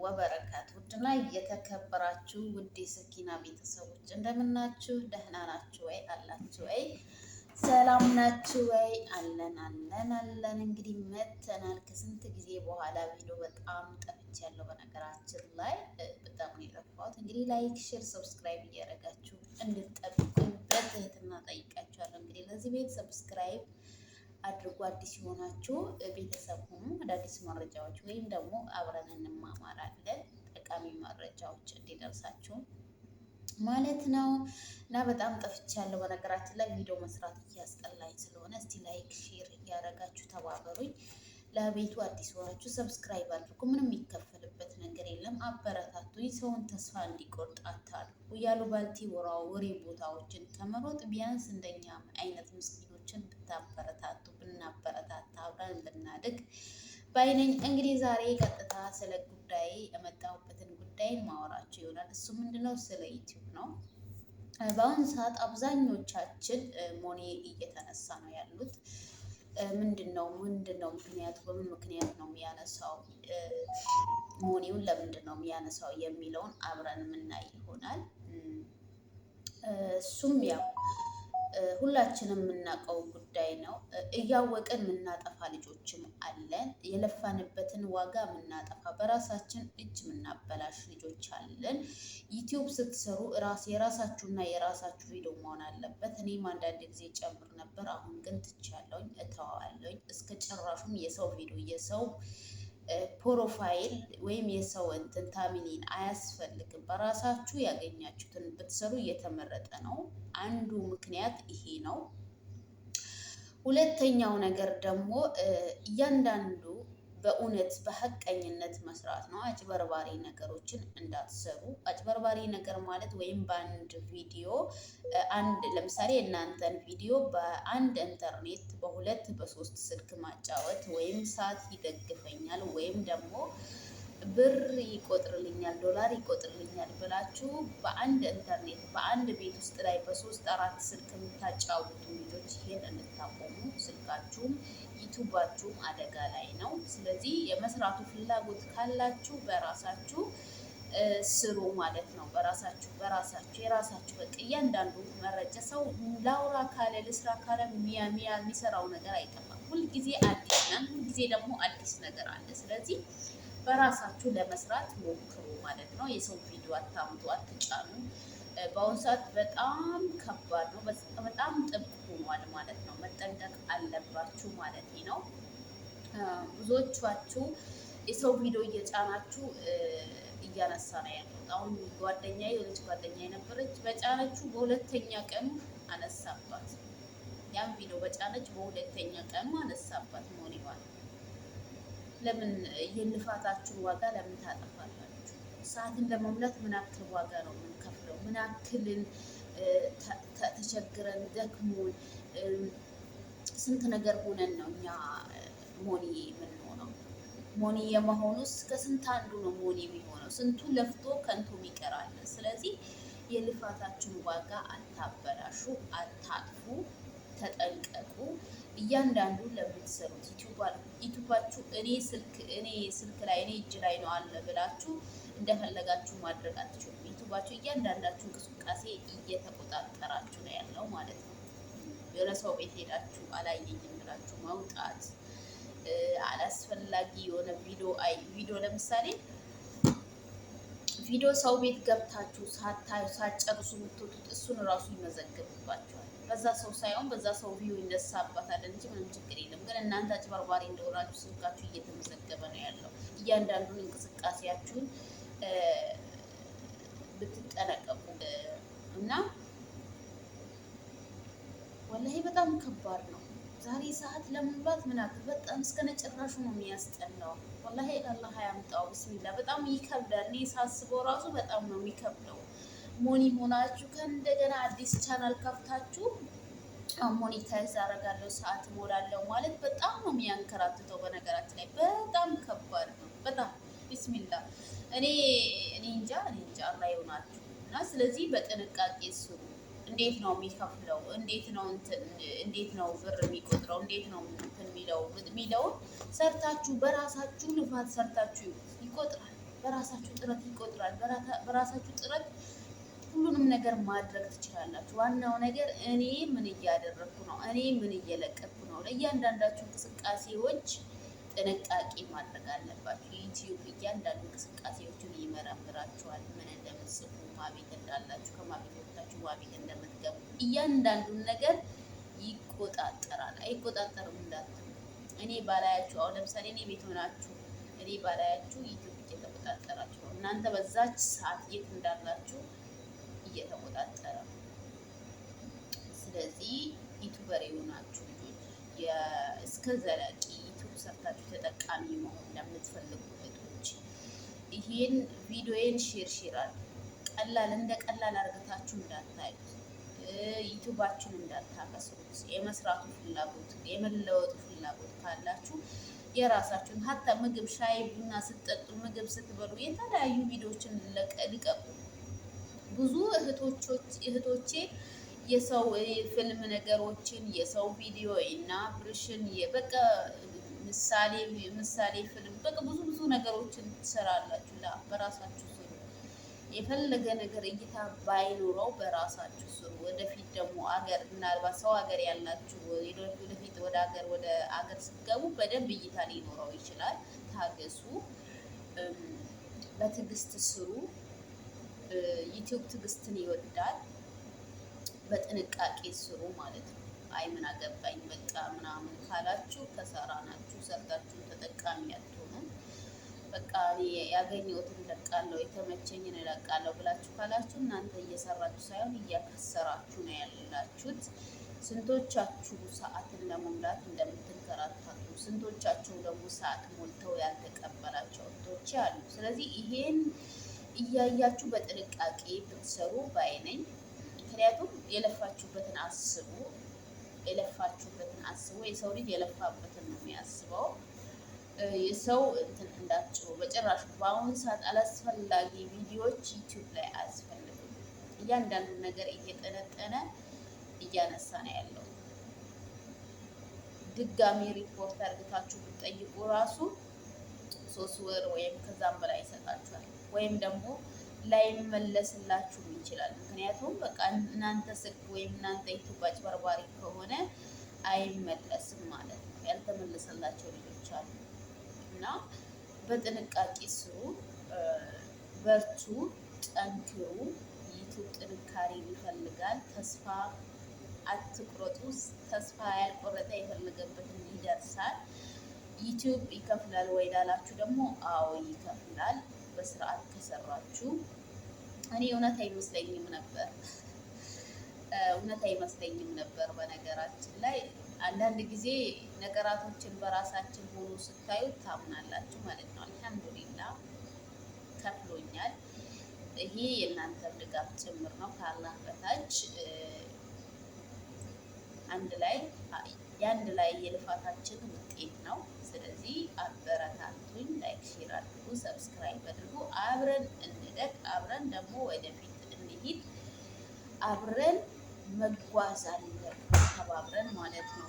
ወበረካቱ ውድና የተከበራችሁ ውድ የሰኪና ቤተሰቦች እንደምናችሁ? ደህና ናችሁ ወይ? አላችሁ ወይ? ሰላም ናችሁ ወይ? አለን። እንግዲህ መተናል ከስንት ጊዜ በኋላ ቪዲዮ። በጣም ጠፍቻለሁ በነገራችን ላይ በጣም ነው የጠፋሁት። እንግዲህ ላይክ፣ ሼር፣ ሰብስክራይብ እያደረጋችሁ እንድትጠብቁኝ በትህትና ጠይቃችኋለሁ። እንግዲህ ለዚህ ቤት ሰብስክራይብ አድርጉ። አዲስ የሆናችሁ ቤተሰብ ሁኑ። አዳዲስ መረጃዎች ወይም ደግሞ አብረን እንማማራለን ጠቃሚ መረጃዎች እንዲደርሳችሁ ማለት ነው። እና በጣም ጠፍቻለሁ በነገራችን ላይ ቪዲዮ መስራት እያስጠላኝ ስለሆነ እስቲ ላይክ ሼር እያደረጋችሁ ተባበሩኝ። ለቤቱ አዲስ የሆናችሁ ሰብስክራይብ አድርጉ። ምንም የሚከፈልበት ነገር የለም። አበረታቱኝ። ሰውን ተስፋ እንዲቆርጥ አታድርጉ። ያሉባልቲ ወሬ ቦታዎችን ከመሮጥ ቢያንስ እንደኛ አይነት ምስኪኖችን ብታበረታቱ ብናበረታታ አብረን ብናድግ ባይነኝ። እንግዲህ ዛሬ ቀጥታ ስለ ጉዳይ የመጣሁበትን ጉዳይ ማወራችሁ ይሆናል። እሱ ምንድነው? ስለ ዩቲዩብ ነው። በአሁኑ ሰዓት አብዛኞቻችን ሞኔ እየተነሳ ነው ያሉት። ምንድነው ምክንያቱ? በምን ምክንያት ነው የሚያነሳው? ሞኔውን ለምንድን ነው የሚያነሳው የሚለውን አብረን የምናይ ይሆናል። እሱም ያው ሁላችንም የምናውቀው ጉዳይ ነው። እያወቅን የምናጠፋ ልጆችም አለን። የለፋንበትን ዋጋ የምናጠፋ በራሳችን እጅ የምናበላሽ ልጆች አለን። ዩቲዩብ ስትሰሩ የራሳችሁና የራሳችሁ ቪዲዮ መሆን አለበት። እኔም አንዳንድ ጊዜ ጨምር ነበር፣ አሁን ግን ትቻለሁኝ፣ እተዋለሁኝ። እስከ ጭራሹም የሰው ቪዲዮ የሰው ፕሮፋይል ወይም የሰው እንትን ታሚኒን አያስፈልግም። በራሳችሁ ያገኛችሁትን ብትሰሩ እየተመረጠ ነው። አንዱ ምክንያት ይሄ ነው። ሁለተኛው ነገር ደግሞ እያንዳንዱ በእውነት በሀቀኝነት መስራት ነው። አጭበርባሪ ነገሮችን እንዳትሰሩ። አጭበርባሪ ነገር ማለት ወይም በአንድ ቪዲዮ ለምሳሌ እናንተን ቪዲዮ በአንድ ኢንተርኔት በሁለት በሶስት ስልክ ማጫወት ወይም ሰዓት ይደግፈኛል ወይም ደግሞ ብር ይቆጥርልኛል ዶላር ይቆጥርልኛል ብላችሁ በአንድ ኢንተርኔት በአንድ ቤት ውስጥ ላይ በሶስት አራት ስልክ የምታጫውቱ ልጆች ይሄን እንድታቆሙ። ስልካችሁም ዩቱባችሁም አደጋ ላይ ነው። ስለዚህ የመስራቱ ፍላጎት ካላችሁ በራሳችሁ ስሩ ማለት ነው። በራሳችሁ የራሳችሁ በቃ እያንዳንዱ መረጃ ሰው ላውራ ካለ ልስራ ካለ የሚሰራው ነገር አይጠፋም። ሁልጊዜ አዲስ ነን። ሁልጊዜ ደግሞ አዲስ ነገር አለ። ስለዚህ በራሳችሁ ለመስራት ሞክሩ ማለት ነው። የሰው ቪዲዮ አታምጡ፣ አትጫኑ። በአሁኑ ሰዓት በጣም ከባድ ነው። በጣም ጥብቅ ሆኗል ማለት ነው። መጠንቀቅ አለባችሁ ማለት ነው። ብዙዎቻችሁ የሰው ቪዲዮ እየጫናችሁ እያነሳ ነው ያለው። አሁን የሆነች ጓደኛ የነበረች በጫነችው በሁለተኛ ቀኑ አነሳባት። ያን ቪዲዮ በጫነች በሁለተኛ ቀኑ አነሳባት ሞኒዋል። ለምን የልፋታችሁን ዋጋ ለምን ታጠፋላችሁ? ሰዓትን ለመሙላት ምን ያክል ዋጋ ነው የምንከፍለው? ምን ያክልን ተቸግረን ደክሞን ስንት ነገር ሆነን ነው እኛ ሞኒ የምንሆነው? ሞኒ የመሆኑስ ከስንት አንዱ ነው ሞኒ የሚሆነው። ስንቱ ለፍቶ ከንቱ ይቀራል። ስለዚህ የልፋታችሁን ዋጋ አታበላሹ፣ አታጥፉ፣ ተጠንቀቁ። እያንዳንዱ ለምትሰሩት ዩቱባችሁ እኔ ስልክ ላይ እኔ እጅ ላይ ነው አለ ብላችሁ እንደፈለጋችሁ ማድረግ አትችሉም። ዩቱባችሁ እያንዳንዳችሁ እንቅስቃሴ እየተቆጣጠራችሁ ነው ያለው ማለት ነው። የሆነ ሰው ቤት ሄዳችሁ አላየኝም ብላችሁ መውጣት፣ አላስፈላጊ የሆነ ቪዲዮ ለምሳሌ ቪዲዮ ሰው ቤት ገብታችሁ ሳታዩ ሳትጨርሱ የምትወጡት እሱን እራሱ ይመዘግብባችኋል። በዛ ሰው ሳይሆን በዛ ሰው ቪው ይነሳባታል እንጂ ምንም ችግር የለም። ግን እናንተ አጭበርባሪ እንደሆናችሁ ስልካችሁ እየተመዘገበ ነው ያለው። እያንዳንዱን እንቅስቃሴያችሁን ብትጠነቀቁ እና ወላሂ በጣም ከባድ ነው። ዛሬ ሰዓት ለመሙላት ምን አክል በጣም እስከነጭራሹ ነው የሚያስጠላው። ወላሂ አላህ ያምጣው። ብስሚላ በጣም ይከብዳል። እኔ ሳስበው ራሱ በጣም ነው የሚከብደው። ሞኒ ሆናችሁ ከእንደገና አዲስ ቻናል ከፍታችሁ ሞኒታይዝ አደርጋለሁ ሰዓት እሞላለሁ ማለት በጣም ነው የሚያንከራትተው። በነገራችን ላይ በጣም ከባድ ነው። በጣም ቢስሚላ እኔ እንጃ አላህ ይሆናችሁ እና ስለዚህ በጥንቃቄ ስሩ። እንዴት ነው የሚከፍለው? እንዴት ነው ብር የሚቆጥረው? እንዴት ነው እንትን የሚለውን ሰርታችሁ በራሳችሁ ልፋት ሰርታችሁ ይቆጥራል። በራሳችሁ ጥረት ይቆጥራል። በራሳችሁ ጥረት ሁሉንም ነገር ማድረግ ትችላላችሁ። ዋናው ነገር እኔ ምን እያደረግኩ ነው፣ እኔ ምን እየለቀኩ ነው። ለእያንዳንዳችሁ እንቅስቃሴዎች ጥንቃቄ ማድረግ አለባችሁ። ዩቲዩብ እያንዳንዱ እንቅስቃሴዎችን ይመረምራችኋል። ምን እንደምትጽፉ፣ ማቤት እንዳላችሁ፣ ከማቤት ወጥታችሁ ማቤት እንደምትገቡ እያንዳንዱን ነገር ይቆጣጠራል። አይቆጣጠርም እንዳትሉ። እኔ ባላያችሁ፣ አሁን ለምሳሌ እኔ ቤት ሆናችሁ እኔ ባላያችሁ ዩቲዩብ እየተቆጣጠራችሁ ነው። እናንተ በዛች ሰዓት የት እንዳላችሁ እየተቆጣጠረ ነው። ስለዚህ ዩቱበር የሆናችሁ ልጆች እስከ ዘላቂ ዩቱብ ሰርታችሁ ተጠቃሚ መሆን ለምትፈልጉ እህቶች ይሄን ቪዲዮዬን ሼር ቀላል እንደ ቀላል አድርጋችሁ እንዳታዩት፣ ዩቱባችሁን እንዳታከስሩት። የመስራቱ ፍላጎት የመለወጡ ፍላጎት ካላችሁ የራሳችሁን ሀታ ምግብ፣ ሻይ፣ ቡና ስትጠጡ፣ ምግብ ስትበሉ የተለያዩ ቪዲዮዎችን ልቀቁ። ብዙ እህቶቼ የሰው ፊልም ነገሮችን የሰው ቪዲዮ እና ብርሽን በቃ ምሳሌ ፊልም በቃ ብዙ ነገሮችን ትሰራላችሁ። በራሳችሁ ስሩ። የፈለገ ነገር እይታ ባይኖረው በራሳችሁ ስሩ። ወደፊት ደግሞ አገር ምናልባት ሰው ሀገር ያላችሁ ወደፊት ወደ አገር ስትገቡ በደንብ እይታ ሊኖረው ይችላል። ታገሱ፣ በትዕግስት ስሩ። ዩቲዩብ ትዕግስትን ይወዳል። በጥንቃቄ ስሩ ማለት ነው። አይ ምን አገባኝ በቃ ምናምን ካላችሁ ከሰራ ናችሁ። ሰርታችሁ ተጠቃሚ አትሆኑም። በቃ እኔ ያገኘሁትን እለቃለሁ፣ የተመቸኝን እለቃለሁ ብላችሁ ካላችሁ እናንተ እየሰራችሁ ሳይሆን እያከሰራችሁ ነው ያላችሁት። ስንቶቻችሁ ሰዓትን ለመሙላት እንደምትንከራተቱ፣ ስንቶቻችሁ ደግሞ ሰዓት ሞልተው ያልተቀበላቸው እህቶች አሉ። ስለዚህ ይሄን እያያችሁ በጥንቃቄ ብትሰሩ ባይ ነኝ። ምክንያቱም የለፋችሁበትን አስቡ። የሰው ልጅ የለፋበትን ነው የሚያስበው። የሰው እንትን እንዳትጭሩ በጭራሽ። በአሁኑ ሰዓት አላስፈላጊ ቪዲዮዎች ዩቲዩብ ላይ አያስፈልግም። እያንዳንዱ ነገር እየጠነጠነ እያነሳ ነው ያለው። ድጋሚ ሪፖርት አድርጋችሁ ብትጠይቁ ራሱ 3 ወር ወይም ከዛም በላይ ይሰጣችኋል። ወይም ደግሞ ላይመለስላችሁ ይችላል። ምክንያቱም በቃ እናንተ ስልክ ወይም እናንተ ዩቲዩብ አጭበርባሪ ከሆነ አይመለስም ማለት ነው። ያልተመለሰላቸው ልጆች አሉ እና በጥንቃቄ ስሩ፣ በርቱ፣ ጠንክሩ። ዩቲዩብ ጥንካሬ ይፈልጋል። ተስፋ አትቁረጡ። ተስፋ ያልቆረጠ የፈለገበትን ይደርሳል። ዩቲዩብ ይከፍላል ወይ ላላችሁ ደግሞ አዎ ይከፍላል። በስርዓት ከሰራችሁ። እኔ እውነት አይመስለኝም ነበር። በነገራችን ላይ አንዳንድ ጊዜ ነገራቶችን በራሳችን ሆኖ ስታዩት ታምናላችሁ ማለት ነው። አልሐምዱሊላህ ከፍሎኛል። ይሄ የእናንተ ድጋፍ ጭምር ነው ከአላህ በታች የአንድ ላይ የልፋታችን ውጤት ነው። ስለዚህ አበረታቱኝ፣ ላይክ ሼር አድርጉ፣ ሰብስክራይብ አድርጉ። አብረን እንደግ፣ አብረን ደግሞ ወደፊት እንሂድ። አብረን መጓዝ አለብን ተባብረን ማለት ነው።